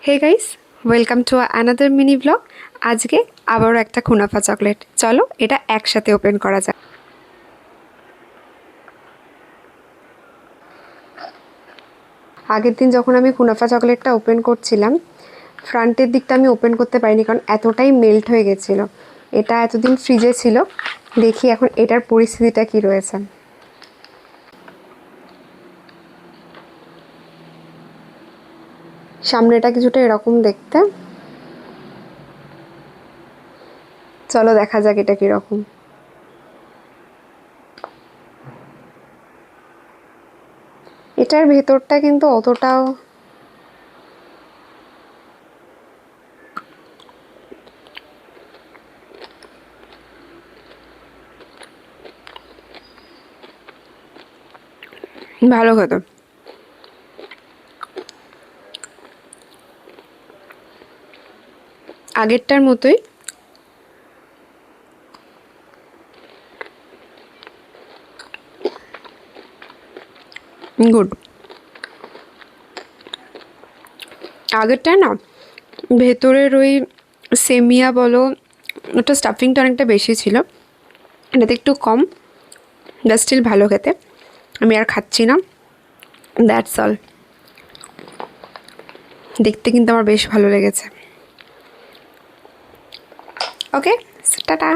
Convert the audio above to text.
Hey guys, welcome to another mini blog. আজকে আবারও একটা কুনাফা চকলেট। চলো এটা একসাথে ওপেন করা যাক। আগের দিন যখন আমি কুনাফা চকলেটটা ওপেন করছিলাম, ফ্রন্টের দিকটা আমি ওপেন করতে পারিনি, কারণ এতটাই মেল্ট হয়ে গেছিলো। এটা এতদিন ফ্রিজে ছিল। দেখি এখন এটার পরিস্থিতিটা কি রয়েছে। সামনেটা কিছুটা এরকম দেখতে। চলো দেখা যাক এটা কীরকম। এটার ভেতরটা কিন্তু অতটাও ভালো খেতে। আগেরটার মতোই গুড। আগেরটা না, ভেতরের ওই সেমিয়া বলো, ওটা স্টাফিংটা অনেকটা বেশি ছিল, এটাতে একটু কম। বাট স্টিল ভালো খেতে। আমি আর খাচ্ছি না, দ্যাটস অল। দেখতে কিন্তু আমার বেশ ভালো লেগেছে। ওকে, টাটা।